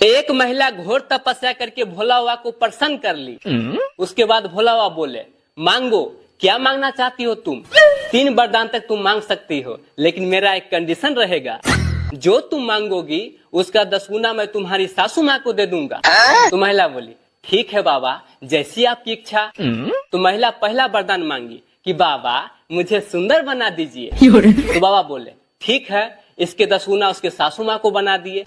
एक महिला घोर तपस्या करके भोला बाबा को प्रसन्न कर ली। उसके बाद भोला बाबा बोले, मांगो, क्या मांगना चाहती हो तुम? 3 वरदान तक तुम मांग सकती हो, लेकिन मेरा एक कंडीशन रहेगा, जो तुम मांगोगी उसका 10 गुना मैं तुम्हारी सासू माँ को दे दूंगा। तो महिला बोली, ठीक है बाबा, जैसी आपकी इच्छा। तो महिला पहला वरदान मांगी कि बाबा मुझे सुंदर बना दीजिए। तो बाबा बोले, ठीक है, इसके 10 गुना उसके सासू माँ को बना दिए।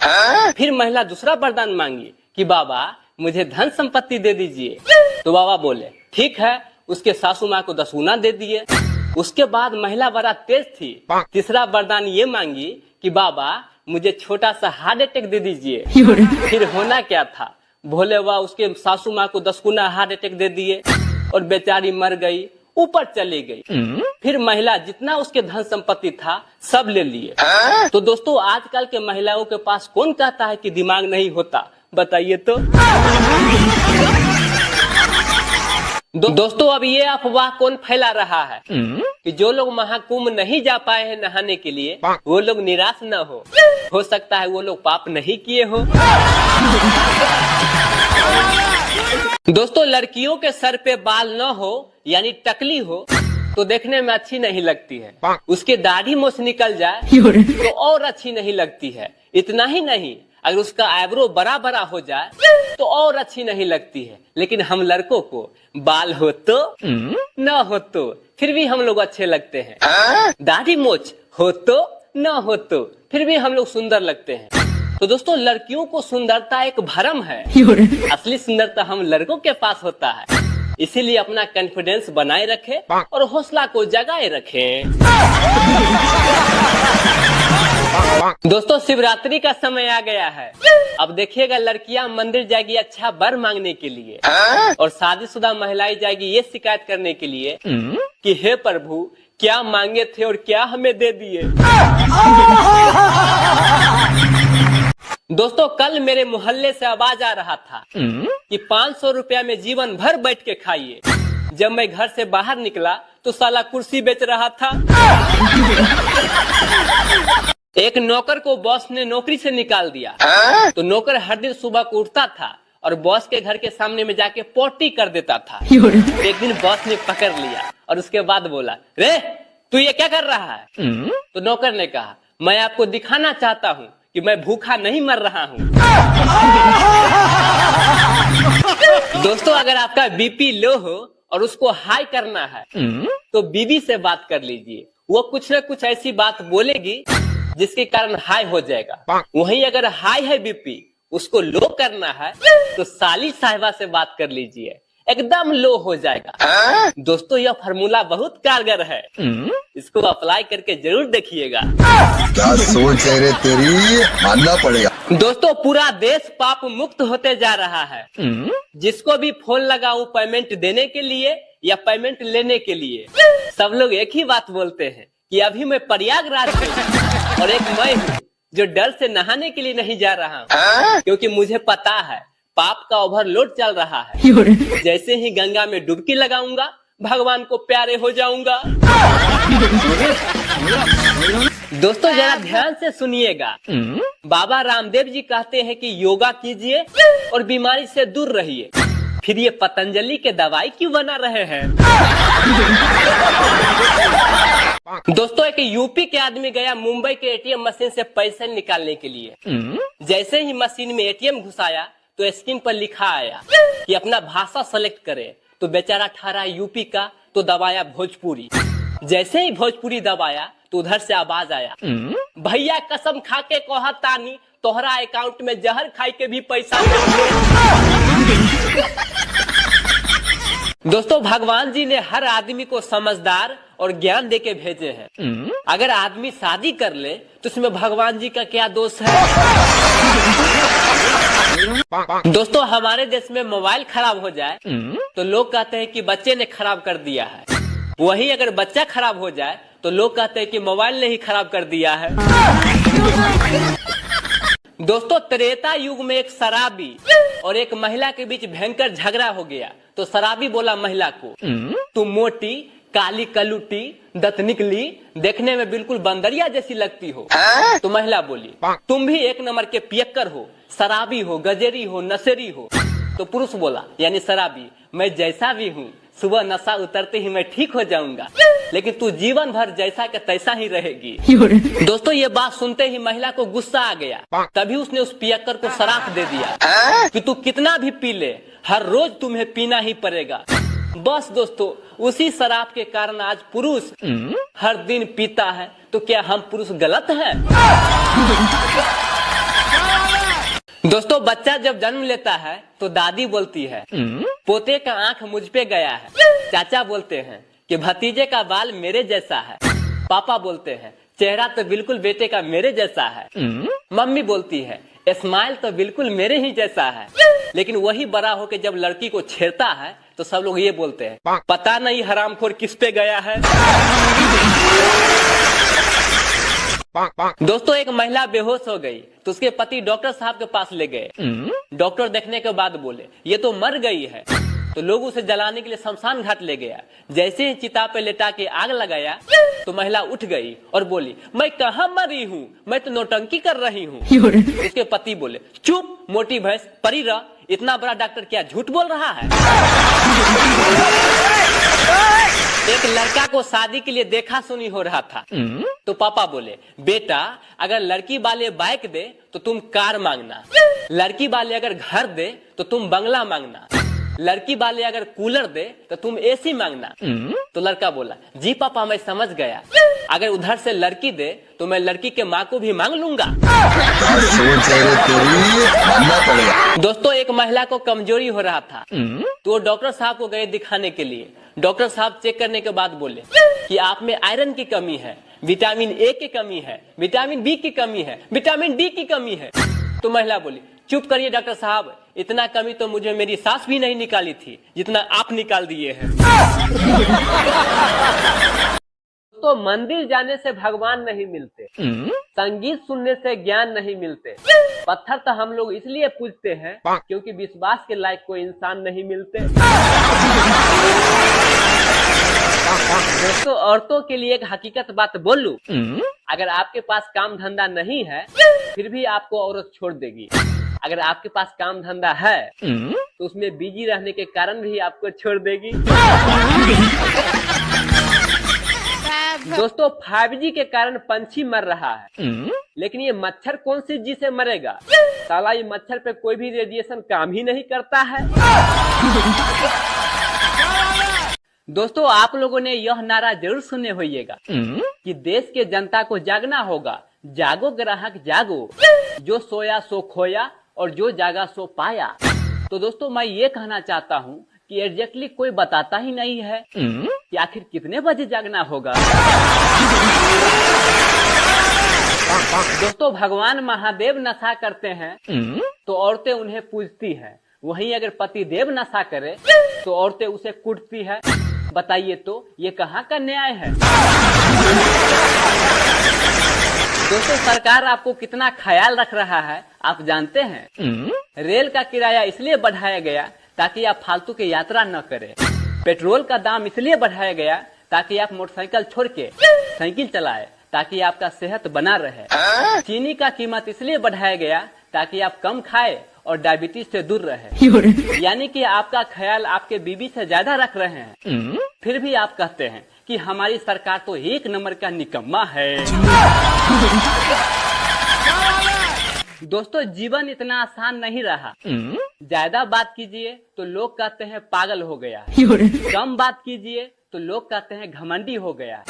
फिर महिला दूसरा वरदान मांगी कि बाबा मुझे धन संपत्ति दे दीजिए। तो बाबा बोले, ठीक है, उसके सासू माँ को 10 गुना दे दिए। उसके बाद महिला बड़ा तेज थी, तीसरा वरदान ये मांगी कि बाबा मुझे छोटा सा हार्ट अटैक दे दीजिए। फिर होना क्या था, भोले बाबा उसके सासू माँ को 10 गुना हार्ट अटैक दे दिए और बेचारी मर गई, ऊपर चली गई। फिर महिला जितना उसके धन संपत्ति था सब ले लिए। तो दोस्तों, आजकल के महिलाओं के पास कौन कहता है कि दिमाग नहीं होता, बताइए तो। दोस्तों, अब ये अफवाह कौन फैला रहा है कि जो लोग महाकुंभ नहीं जा पाए हैं नहाने के लिए, वो लोग निराश न हो सकता है वो लोग पाप नहीं किए हो। दोस्तों, लड़कियों के सर पे बाल न हो यानी टकली हो तो देखने में अच्छी नहीं लगती है। उसके दाढ़ी मूछ निकल जाए तो और अच्छी नहीं लगती है। इतना ही नहीं, अगर उसका आईब्रो बड़ा बड़ा हो जाए तो और अच्छी नहीं लगती है। लेकिन हम लड़कों को बाल हो तो न हो तो फिर भी हम लोग अच्छे लगते हैं। दाढ़ी मूछ हो तो न हो तो फिर भी हम लोग सुंदर लगते हैं। तो दोस्तों, लड़कियों को सुंदरता एक भ्रम है, असली सुंदरता हम लड़कों के पास होता है। इसीलिए अपना कॉन्फिडेंस बनाए रखें और हौसला को जगाए रखें। दोस्तों, शिवरात्रि का समय आ गया है। अब देखिएगा, लड़कियां मंदिर जाएगी अच्छा वर मांगने के लिए और शादीशुदा महिलाएं जाएगी ये शिकायत करने के लिए कि हे प्रभु, क्या मांगे थे और क्या हमें दे दिए। दोस्तों, कल मेरे मोहल्ले से आवाज आ रहा था कि 500 रुपया में जीवन भर बैठ के खाइए। जब मैं घर से बाहर निकला तो साला कुर्सी बेच रहा था। एक नौकर को बॉस ने नौकरी से निकाल दिया। तो नौकर हर दिन सुबह को उठता था और बॉस के घर के सामने में जाके पोटी कर देता था। एक दिन बॉस ने पकड़ लिया और उसके बाद बोला, रे तू ये क्या कर रहा है? तो नौकर ने कहा, मैं आपको दिखाना चाहता हूँ कि मैं भूखा नहीं मर रहा हूँ। दोस्तों, अगर आपका बीपी लो हो और उसको हाई करना है तो बीवी से बात कर लीजिए। वो कुछ न कुछ ऐसी बात बोलेगी जिसके कारण हाई हो जाएगा। वहीं अगर हाई है बीपी, उसको लो करना है तो साली साहिबा से बात कर लीजिए, एकदम लो हो जाएगा। दोस्तों, यह फार्मूला बहुत कारगर है, इसको अप्लाई करके जरूर देखिएगा। क्या सोच है रे तेरी, मानना पड़ेगा। दोस्तों, पूरा देश पाप मुक्त होते जा रहा है। जिसको भी फोन लगाऊं पेमेंट देने के लिए या पेमेंट लेने के लिए, सब लोग एक ही बात बोलते हैं कि अभी मैं प्रयागराज हूं और एक मैं हूँ जो डर से नहाने के लिए नहीं जा रहा हूँ, क्योंकि मुझे पता है पाप का ओवरलोड चल रहा है। जैसे ही गंगा में डुबकी लगाऊंगा भगवान को प्यारे हो जाऊंगा। दोस्तों, जरा ध्यान से सुनिएगा। बाबा रामदेव जी कहते हैं कि योगा कीजिए और बीमारी से दूर रहिए। फिर ये पतंजलि के दवाई क्यों बना रहे हैं? दोस्तों, एक यूपी के आदमी गया मुंबई के एटीएम मशीन से पैसे निकालने के लिए। जैसे ही मशीन में एटीएम घुसाया तो स्क्रीन पर लिखा आया कि अपना भाषा सेलेक्ट करे। तो बेचारा ठहरा यूपी का तो दबाया भोजपुरी। जैसे ही भोजपुरी दबाया तो उधर से आवाज आया, भैया कसम खा के कहतानी तोहरा अकाउंट में जहर खाई के भी पैसा दोस्तों, भगवान जी ने हर आदमी को समझदार और ज्ञान दे के भेजे हैं। अगर आदमी शादी कर ले तो उसमें भगवान जी का क्या दोष है? दोस्तों, हमारे देश में मोबाइल खराब हो जाए तो लोग कहते हैं कि बच्चे ने खराब कर दिया है। वहीं अगर बच्चा खराब हो जाए तो लोग कहते हैं कि मोबाइल ने ही खराब कर दिया है। दोस्तों, त्रेता युग में एक शराबी और एक महिला के बीच भयंकर झगड़ा हो गया। तो शराबी बोला महिला को, तुम मोटी काली कलुटी, दंत निकली, देखने में बिल्कुल बंदरिया जैसी लगती हो। तो महिला बोली तुम भी एक नंबर के पियक्कर हो, शराबी हो, गजेरी हो, नशेरी हो। तो पुरुष बोला यानी शराबी, मैं जैसा भी हूँ सुबह नशा उतरते ही मैं ठीक हो जाऊंगा, लेकिन तू जीवन भर जैसा के तैसा ही रहेगी। दोस्तों ये बात सुनते ही महिला को गुस्सा आ गया, तभी उसने उस पियक्कर को शराब दे दिया कि तू कितना भी पी ले, हर रोज तुम्हें पीना ही पड़ेगा। बस दोस्तों उसी शराब के कारण आज पुरुष हर दिन पीता है। तो क्या हम पुरुष गलत हैं? दोस्तों बच्चा जब जन्म लेता है तो दादी बोलती है पोते का आंख मुझ पे गया है। चाचा बोलते हैं कि भतीजे का बाल मेरे जैसा है। पापा बोलते हैं चेहरा तो बिल्कुल बेटे का मेरे जैसा है। मम्मी बोलती है स्माइल तो बिल्कुल मेरे ही जैसा है। लेकिन वही बड़ा होकर जब लड़की को छेड़ता है तो सब लोग ये बोलते हैं पता नहीं हरामखोर किस पे गया है। दोस्तों एक महिला बेहोश हो गई तो उसके पति डॉक्टर साहब के पास ले गए। डॉक्टर देखने के बाद बोले ये तो मर गई है। तो लोग उसे जलाने के लिए शमशान घाट ले गया। जैसे ही चिता पे लेटा के आग लगाया तो महिला उठ गई और बोली मैं कहाँ मरी हूँ, मैं तो नौटंकी कर रही हूँ। उसके पति बोले चुप मोटी भैंस, परी रह, इतना बड़ा डॉक्टर क्या झूठ बोल रहा है। एक लड़का को शादी के लिए देखा सुनी हो रहा था तो पापा बोले बेटा अगर लड़की वाले बाइक दे तो तुम कार मांगना, लड़की वाले अगर घर दे तो तुम बंगला मांगना, लड़की वाले अगर कूलर दे तो तुम एसी मांगना। तो लड़का बोला जी पापा मैं समझ गया, अगर उधर से लड़की दे तो मैं लड़की के माँ को भी मांग लूंगा। सोच है रे तेरी, मानना पड़ेगा। दोस्तों एक महिला को कमजोरी हो रहा था तो वो डॉक्टर साहब को गए दिखाने के लिए। डॉक्टर साहब चेक करने के बाद बोले कि आप में आयरन की कमी है, विटामिन ए की कमी है, विटामिन बी की कमी है, विटामिन डी की कमी है। तो महिला बोली चुप करिए डॉक्टर साहब, इतना कमी तो मुझे मेरी सास भी नहीं निकाली थी जितना आप निकाल दिए हैं। तो मंदिर जाने से भगवान नहीं मिलते, संगीत सुनने से ज्ञान नहीं मिलते, पत्थर तो हम लोग इसलिए पूजते हैं क्योंकि विश्वास के लायक कोई इंसान नहीं मिलते। दोस्तों औरतों के लिए एक हकीकत बात बोलूं, अगर आपके पास काम धंधा नहीं है फिर भी आपको औरत छोड़ देगी। अगर आपके पास काम धंधा है तो उसमें बिजी रहने के कारण भी आपको छोड़ देगी। दोस्तों 5G के कारण पंछी मर रहा है, लेकिन ये मच्छर कौन सी जी से मरेगा? साला ये मच्छर पे कोई भी रेडिएशन काम ही नहीं करता है। दोस्तों आप लोगों ने यह नारा जरूर सुने होइएगा कि देश के जनता को जागना होगा, जागो ग्राहक जागो, जो सोया सो खोया और जो जागा सो पाया। तो दोस्तों मैं ये कहना चाहता हूँ कि एग्जैक्टली कोई बताता ही नहीं है कि आखिर कितने बजे जागना होगा। दोस्तों भगवान महादेव नशा करते हैं तो औरतें उन्हें पूजती हैं, वहीं अगर पति देव नशा करे तो औरतें उसे कूटती है। बताइए तो ये कहाँ का न्याय है? दोस्तों सरकार आपको कितना ख्याल रख रहा है आप जानते हैं? रेल का किराया इसलिए बढ़ाया गया ताकि आप फालतू की यात्रा न करें। पेट्रोल का दाम इसलिए बढ़ाया गया ताकि आप मोटरसाइकिल छोड़ के साइकिल चलाए ताकि आपका सेहत बना रहे। चीनी का कीमत इसलिए बढ़ाया गया ताकि आप कम खाए और डायबिटीज से दूर रहे। यानी कि आपका ख्याल आपके बीबी से ज्यादा रख रहे हैं, फिर भी आप कहते हैं कि हमारी सरकार तो एक नंबर का निकम्मा है। दोस्तों जीवन इतना आसान नहीं रहा। ज्यादा बात कीजिए तो लोग कहते हैं पागल हो गया, कम बात कीजिए तो लोग कहते हैं घमंडी हो गया,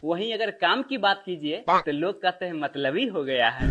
वहीं अगर काम की बात कीजिए तो लोग कहते हैं मतलबी हो गया है।